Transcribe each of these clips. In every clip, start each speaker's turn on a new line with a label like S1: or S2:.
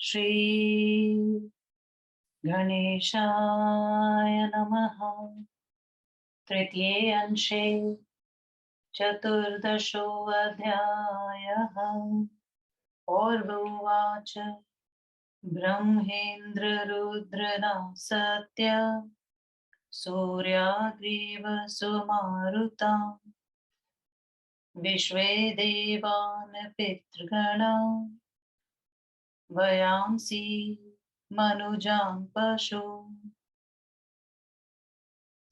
S1: श्री गणेशाय नमः। तृतीये अंशे चतुर्दशोऽध्यायः। और्वाच ब्रह्मेन्द्ररुद्रना सत्य सूर्याग्रीव सुमारुता विश्वे देवान् पितृगणा वयांसि मनुजान् पशु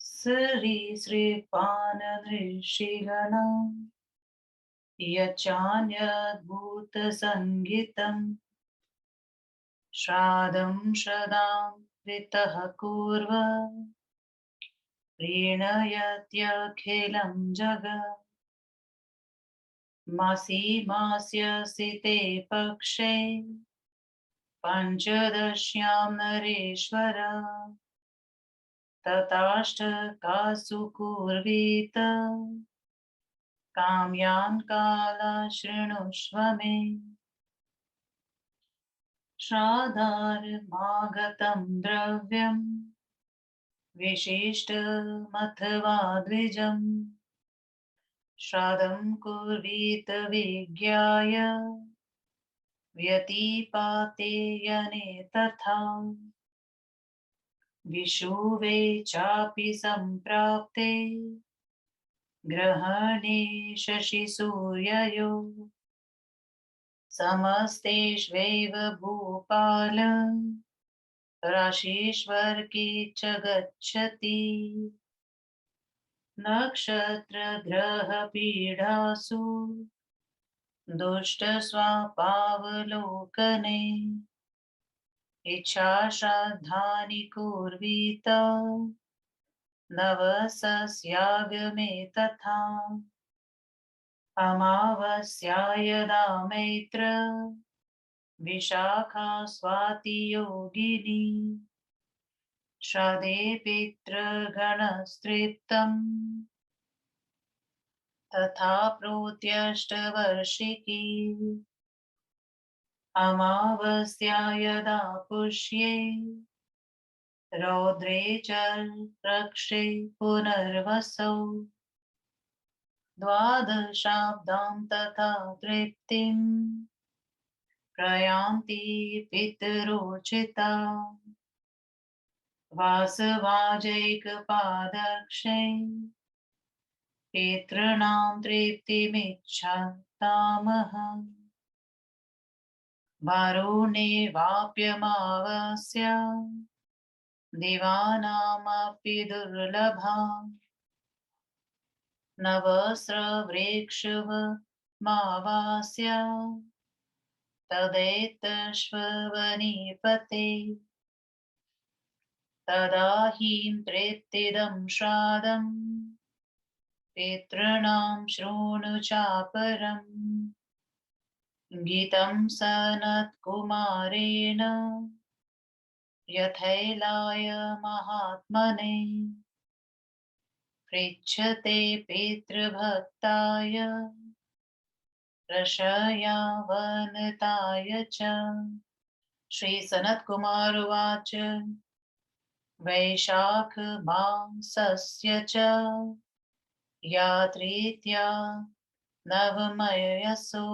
S1: सरीसृपान् ऋषिगणा यच्चान्यद्भूतसंहितं श्राद्धं श्रद्धां ऋतः कुर्व प्रीणयत्यखिलं जगत् मासी मास्यसि ते पक्षे पञ्चदश्यां नरेश्वर तताष्टकासु कुर्वीत काम्यान् कालान् शृणुष्व मे श्राद्धारमागतं द्रव्यं विशिष्टमथवा द्विजम् श्राद्धं कुर्वीत विज्ञाय व्यतिपातेयने तथा विषुवे चापि सम्प्राप्ते ग्रहणे शशिसूर्ययो समस्तेष्वेव भूपाल राशीश्वर्की च गच्छति नक्षत्रग्रहपीडासु दुष्टस्वभावलोकने इच्छाश्राद्धानि कुर्वीत नवसस्यागमे तथा अमावास्यायदा मैत्र विशाखा स्वाति योगिनी श्राद्धे पितृगणस्तृप्तम् तथा प्रोत्यष्टवर्षिकी अमावास्या यदा पुष्ये रौद्रे च रक्षे पुनर्वसौ द्वादशाब्दां तथा तृप्तिं प्रयान्ति पितरोचिता वासवाजैकपादक्षे पितॄणां तृप्तिमिच्छातामः वारुणे वाप्यमावास्या दिवानामपि दुर्लभा नवस्रवृक्षवमावास्या तदेतश्ववनिपते तदा हि तृप्तिदं श्राद्धं पितॄणां शृणु चापरम् गीतं सनत्कुमारेण यथैलाय महात्मने पृच्छते पितृभक्ताय ऋषयावनताय च। श्री सनत कुमार उवाच वैशाख मासस्य च या तृतीया नवमयसो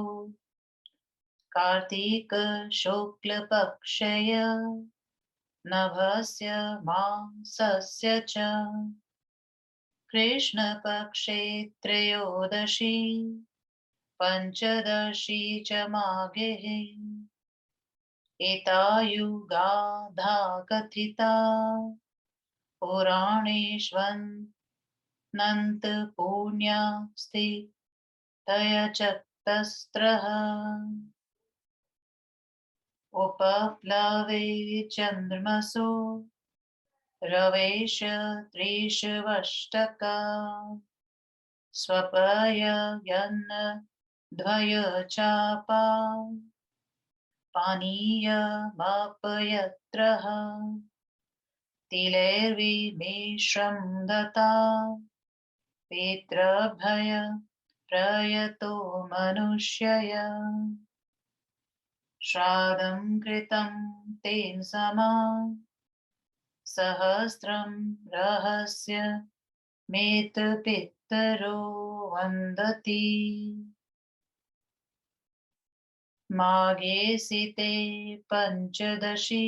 S1: कार्तीक शुक्लपक्षय नभस्य मासस्य च कृष्णपक्षे त्रयोदशी पंचदशी च माघे एतायुगाधा कथिता पुराणेष्वनन्त पुण्यास्ति तयचतस्रः उपप्लवे चन्द्रमसो रवेश त्रिशवष्टका स्वपययन् द्वयचापा पानीयमपयत्रः तिलैर्विमिश्रं दत्ता पितृभय प्रयतो मनुष्यय श्राद्धं कृतं तेन समा सहस्रं रहस्य मेत पितरो वन्दति माघे ते पञ्चदशी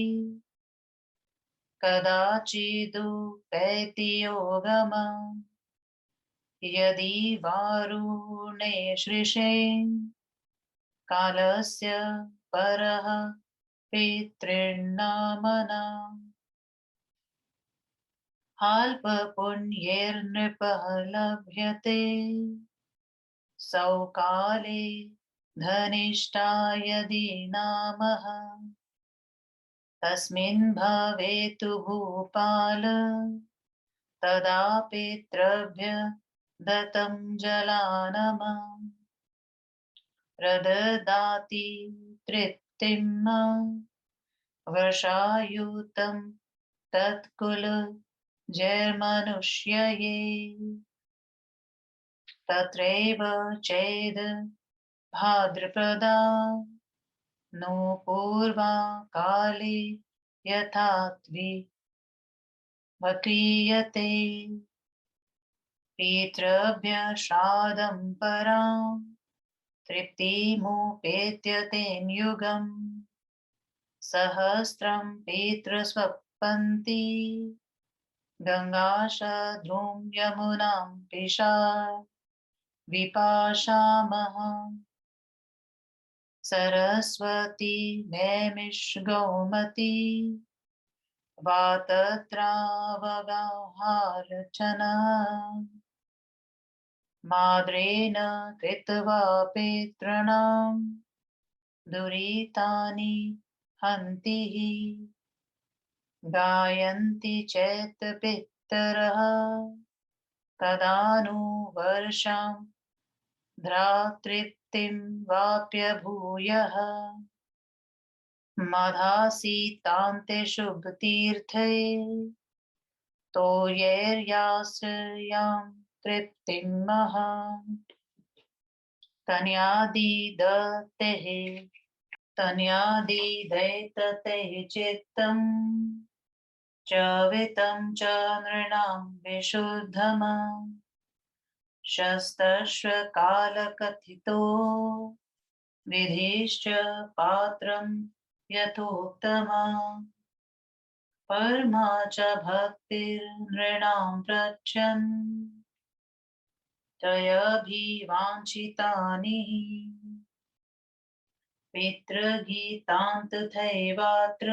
S1: कदाचिदुपैति योगमम् यदि वारुणे श्रीशे कालस्य परः पितॄन्नामना अल्पपुण्यैर्नृपः लभ्यते सौकाले धनिष्ठा यदि नामः तस्मिन् भवेतु भूपाल तदा पितृभ्य दत्तं जलानमः प्रददाति तृप्तिं वर्षायुतं तत्कुल जैर्मनुष्यये तत्रैव चेद् भाद्रपदा नो पूर्वा काले यथात्विवक्रियते पितृभ्यः श्राद्धं परां तृप्तिमुपेत्य तेन युगम् सहस्रं पितृस्वपन्ति गङ्गाशद्रुं यमुनां पिशा विपाशामः सरस्वती नैमिष गौमती वातत्रावगाहारचना माद्रेण कृत्वा पितॄणां दुरितानि हन्ति गायन्ति चेत् पितरः कदा नु वर्षां धृतृप्तिं वाप्य भूयः मधासीतान्ते शुभतीर्थे तोयैर्याश्रयां तृप्तिं महां तनयादिदैतते चित्तं च वित्तं च नृणां विशुद्धम् शस्तश्व कालकथितो विधिश्च पात्रं यथोक्तमा परमा च भक्तिर्नृणां पृच्छन् त्रयभिवाञ्छितानि पितृगीतान्तथैवात्र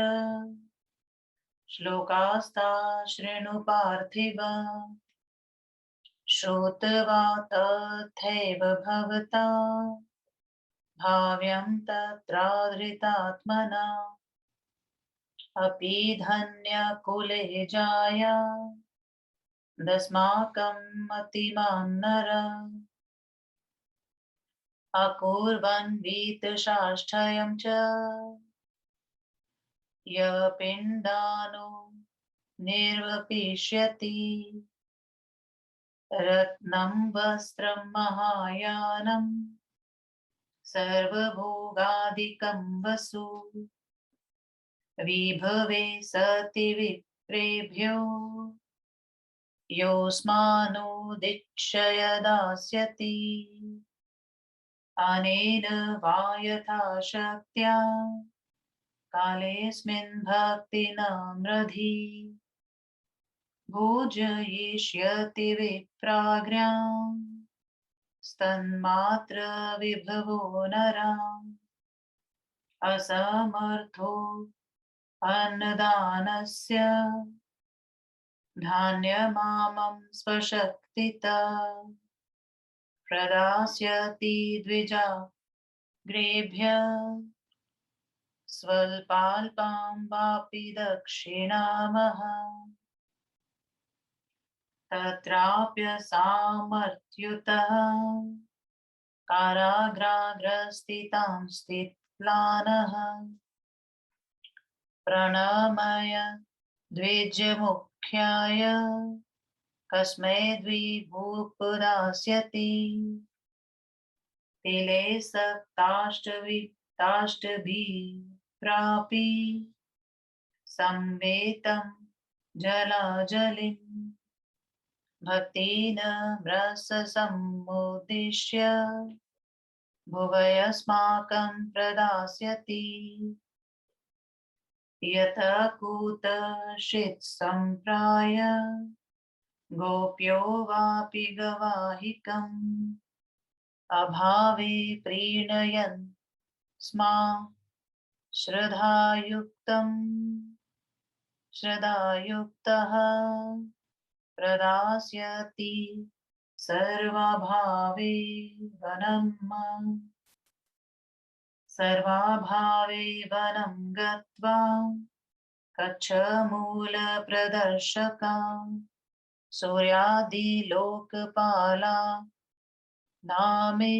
S1: श्लोकास्ता शृणु पार्थिव श्रुत्वा तथैव भवता भाव्यं तत्राधृतात्मना अपि धन्यकुले जाया दस्माकं मतिमान् नर अकुर्वन् वीतशाष्ठयं च यः पिण्डानो निर्वपिष्यति रत्नं वस्त्रं महायानं सर्वभोगादिकं वसु विभवे सति विप्रेभ्यो योऽस्मान्नुदीक्षय दास्यति अनेन वा यथाशक्त्या कालेऽस्मिन् भक्तिनामृधि भोजयिष्यति विप्राग्र्यां स्तन्मात्र विभवो नराम् असमर्थो अन्नदानस्य धान्यमामं स्वशक्तिता प्रदास्यति द्विजाग्रेभ्यः स्वल्पाल्पां वापि दक्षिणामः तत्राप्यसामर्थ्युतः काराग्राग्रस्थितां स्थित्प्लानः प्रणमय द्विजमुख्याय कस्मै द्विभूपदास्यति तिले सप्ताष्टविप्रेभ्यो ताष्टभिप्रापि संवेतं जलाजलिम् भक्तेन रससमुद्दिश्य भुवयस्माकं प्रदास्यति यतः कूतश्चित्सम्प्राय गोप्यो वापि गवाहिकम् अभावे प्रीणयन् स्मा श्रद्धायुक्तः प्रदास्यति सर्वभावे वनं गत्वा कच्छमूलप्रदर्शका सूर्यादिलोकपाला नामे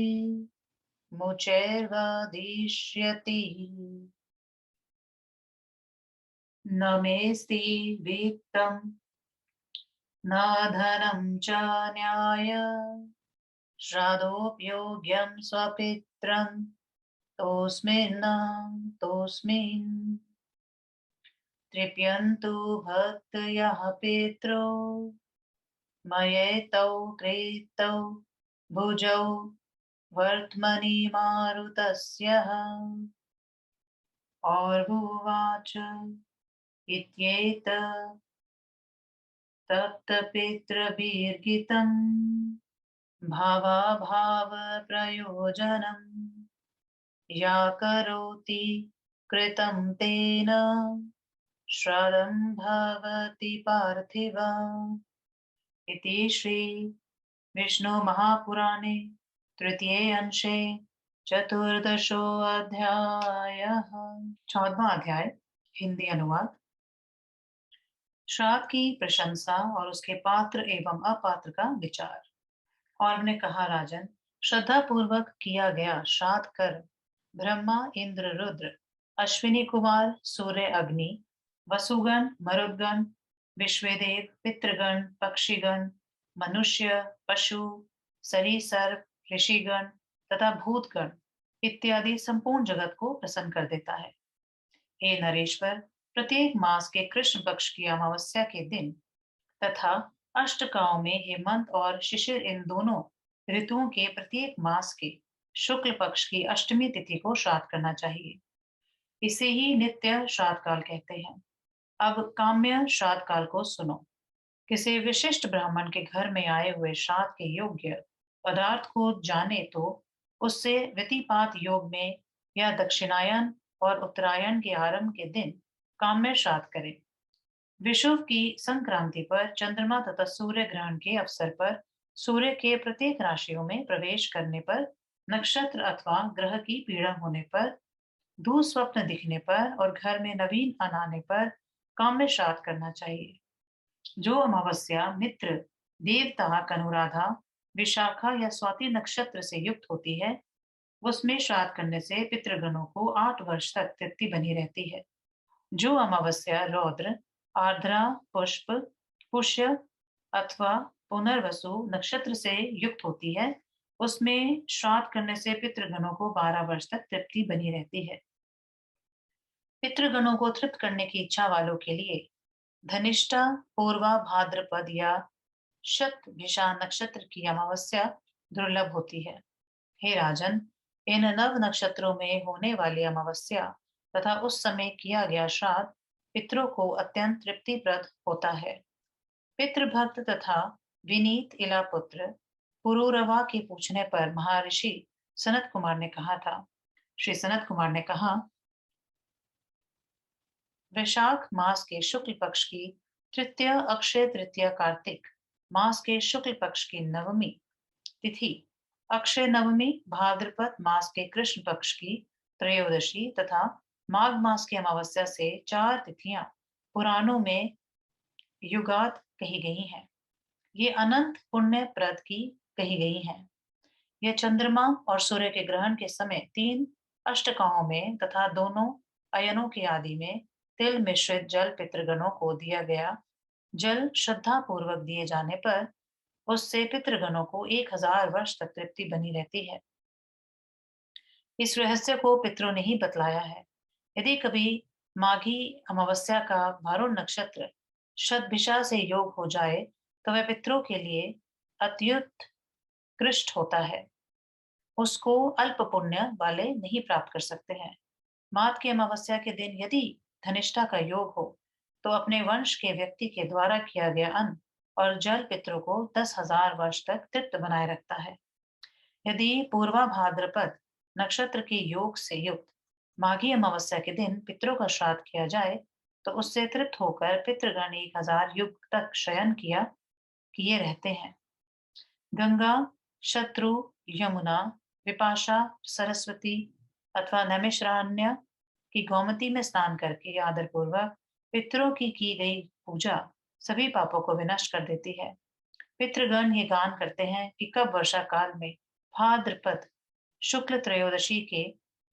S1: मुचैर्वदिष्यति न मेऽस्ति वित्तं न धनं च न्याय श्राद्धोपयोग्यं स्वपित्रं तोऽस्मिन् तृप्यन्तु भक्तयः पितरो मयेतौ कृतौ भुजौ वर्त्मनि मारुतस्यः और भुवाच तप्तपितृभिर्गीतं भावाभावप्रयोजनं या करोति कृतं तेन श्राद्धं भवति पार्थिव इति श्री विष्णु महापुराणे तृतीये अंशे चतुर्दशोऽध्यायः। 14वां अध्याय हिंदी अनुवाद। श्राद्ध की प्रशंसा और उसके पात्र एवं अपात्र का विचार। और हमने कहा, राजन, श्रद्धा पूर्वक किया गया श्राद्ध कर ब्रह्मा, इंद्र, रुद्र, अश्विनी कुमार, सूर्य, अग्नि, वसुगण, मरुदगण, विश्वदेव, पितृगण, पक्षीगण, मनुष्य, पशु, सरीसर्प, ऋषिगण तथा भूतगण इत्यादि संपूर्ण जगत को प्रसन्न कर देता है। हे नरेश्वर, प्रत्येक मास के कृष्ण पक्ष की अमावस्या के दिन तथा अष्टकाओं में हेमंत और शिशिर इन दोनों ऋतुओं के प्रत्येक मास के शुक्ल पक्ष की अष्टमी तिथि को श्राद्ध करना चाहिए। इसे ही नित्य श्राद्ध काल कहते हैं। अब काम्य श्राद्ध काल को सुनो। किसी विशिष्ट ब्राह्मण के घर में आए हुए श्राद्ध के योग्य पदार्थ को जाने तो उससे व्यतिपात योग में या दक्षिणायन और उत्तरायण के आरंभ के दिन काम्य श्राद्ध करें। विषुव की संक्रांति पर चंद्रमा तथा सूर्य ग्रहण के अवसर पर सूर्य के प्रत्येक राशियों में प्रवेश करने पर, नक्षत्र अथवा ग्रह की पीड़ा होने पर, दुःस्वप्न दिखने पर और घर में नवीन अन्न आने पर काम्य श्राद्ध करना चाहिए। जो अमावस्या मित्र, देवता, अनुराधा, विशाखा या स्वाति नक्षत्र से युक्त होती है, उसमें श्राद्ध करने से पितृगणों को 8 वर्ष तक तृप्ति बनी रहती है। जो अमावस्या रौद्र, आर्द्रा, पुष्प, पुष्य अथवा पुनर्वसु नक्षत्र से युक्त होती है, उसमें श्राद्ध करने से पितृगणों को 12 वर्ष तक तृप्ति बनी रहती है। पितृगणों को तृप्त करने की इच्छा वालों के लिए धनिष्ठा, पूर्वा भाद्रपद या शतभिषा नक्षत्र की अमावस्या दुर्लभ होती है। हे राजन, इन नव नक्षत्रों में होने वाली अमावस्या तथा उस समय किया गया श्राद्ध पितरों को अत्यंत तृप्तिप्रद होता है। पितृभक्त तथा विनीत इलापुत्र पुरूरवा के पूछने पर महर्षि सनत कुमार ने कहा था। श्री सनत कुमार ने कहा, वैशाख मास के शुक्ल पक्ष की तृतीय, अक्षय तृतीय, कार्तिक मास के शुक्ल पक्ष की नवमी तिथि, अक्षय नवमी, भाद्रपद मास के कृष्ण पक्ष की त्रयोदशी तथा माघ मास की अमावस्या से 4 तिथियां पुराणों में युगात कही गई हैं। ये अनंत पुण्य प्रद की कही गई हैं। यह चंद्रमा और सूर्य के ग्रहण के समय 3 अष्टकाओं में तथा दोनों अयनों के आदि में तिल मिश्रित जल पितृगणों को दिया गया जल श्रद्धा पूर्वक दिए जाने पर उससे पितृगणों को 1000 वर्ष तक तृप्ति बनी रहती है। इस रहस्य को पितरों ने ही बतलाया है। यदि कभी माघी अमावस्या का भारुण नक्षत्र शतभिषा से योग हो जाए, तो वह पितरों के लिए अत्युत्कृष्ट होता है। उसको अल्प पुण्य वाले नहीं प्राप्त कर सकते हैं। माघ की अमावस्या के दिन यदि धनिष्ठा का योग हो, तो अपने वंश के व्यक्ति के द्वारा किया गया अन्न और जल पितरों को 10,000 वर्ष तक तृप्त बनाए रखता है। यदि पूर्वा भाद्रपद नक्षत्र के योग से युक्त माघी अमावस्या के दिन पितरों का श्राद्ध किया जाए, तो उससे तृप्त होकर पितृगण 1,000 युग तक शयन किए रहते हैं। गंगा, शत्रु, यमुना, विपाशा, सरस्वती अथवा नैमिषारण्य की गोमती में स्नान करके आदरपूर्वक पितरों की गई पूजा सभी पापों को विनष्ट कर देती है। पितृगण ये गान करते हैं कि कब वर्षा काल में भाद्रपद शुक्ल त्रयोदशी के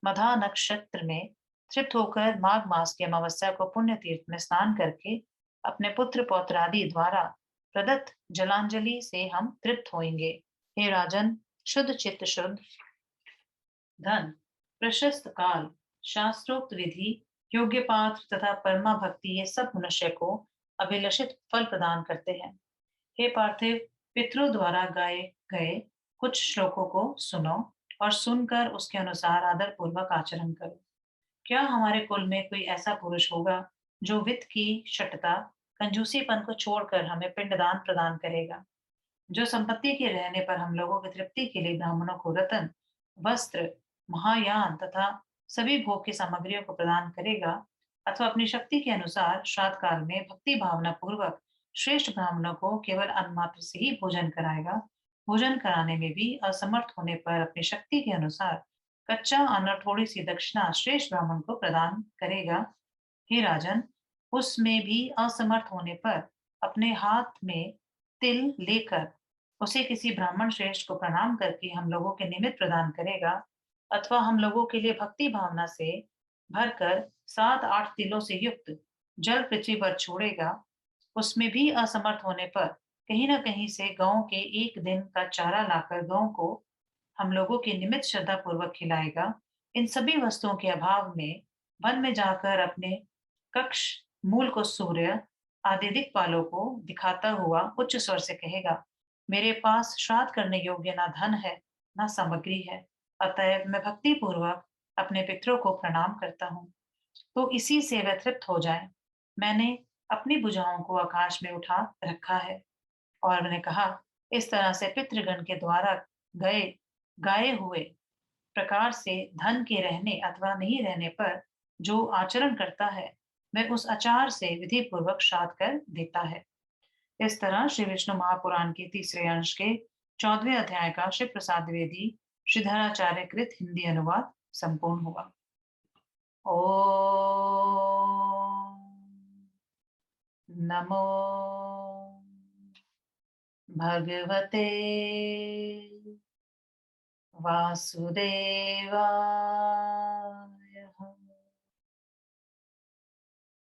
S1: मधा नक्षत्र में तृप्त होकर माघ मास की अमावस्या को पुण्य तीर्थ में स्नान करके अपने पुत्र पौत्र आदि द्वारा प्रदत्त जलांजलि से हम तृप्त होंगे। हे राजन, शुद्ध चित्त, शुद्ध धन, प्रशस्त काल, शास्त्रोक्त विधि, योग्य पात्र तथा परमा भक्ति, ये सब मनुष्य को अभिलषित फल प्रदान करते हैं। हे पार्थिव, पितरों द्वारा गाए गए कुछ श्लोकों को सुनो और सुनकर उसके अनुसार आदर पूर्वक आचरण करो। क्या हमारे कुल में कोई ऐसा पुरुष होगा जो वित्त की शटता, कंजूसीपन को छोड़कर हमें पिंडदान प्रदान करेगा, जो संपत्ति के रहने पर हम लोगों की तृप्ति के लिए ब्राह्मणों को रत्न, वस्त्र, महायान तथा सभी भोग की सामग्रियों को प्रदान करेगा, अथवा अपनी शक्ति के अनुसार श्राद्ध काल में भक्ति भावना पूर्वक श्रेष्ठ ब्राह्मणों को केवल अन्न मात्र से ही भोजन कराएगा, भोजन कराने में भी असमर्थ होने पर अपनी शक्ति के अनुसार कच्चा अन्न और थोड़ी सी दक्षिणा श्रेष्ठ ब्राह्मण को प्रदान करेगा। हे राजन, उसमें भी असमर्थ होने पर अपने हाथ में तिल लेकर उसे किसी ब्राह्मण श्रेष्ठ को प्रणाम करके हम लोगों के निमित्त प्रदान करेगा, अथवा हम लोगों के लिए भक्ति भावना से भरकर 7-8 तिलों से युक्त जल पृथ्वी पर छोड़ेगा। उसमें भी असमर्थ होने पर कहीं ना कहीं से गांव के एक दिन का चारा लाकर गांव को हम लोगों के निमित्त श्रद्धा पूर्वक खिलाएगा। इन सभी वस्तुओं के अभाव में वन में जाकर अपने कक्ष मूल को सूर्य आदि दिक्पालों को दिखाता हुआ उच्च स्वर से कहेगा, मेरे पास श्राद्ध करने योग्य ना धन है, ना सामग्री है, अतएव मैं भक्ति पूर्वक अपने पितरों को प्रणाम करता हूँ, तो इसी से वे तृप्त हो जाए। मैंने अपनी भुजाओं को आकाश में उठा रखा है। और मैंने कहा, इस तरह से पितृगण के द्वारा गए गाए हुए प्रकार से धन के रहने अथवा नहीं रहने पर जो आचरण करता है, वह उस आचार से विधि पूर्वक श्राद्ध कर देता है। इस तरह श्री विष्णु महापुराण के तीसरे अंश के 14वें अध्याय का शिव प्रसाद द्विवेदी श्रीधराचार्य कृत हिंदी अनुवाद संपूर्ण हुआ। ओम नमो भगवते वासुदेवाय।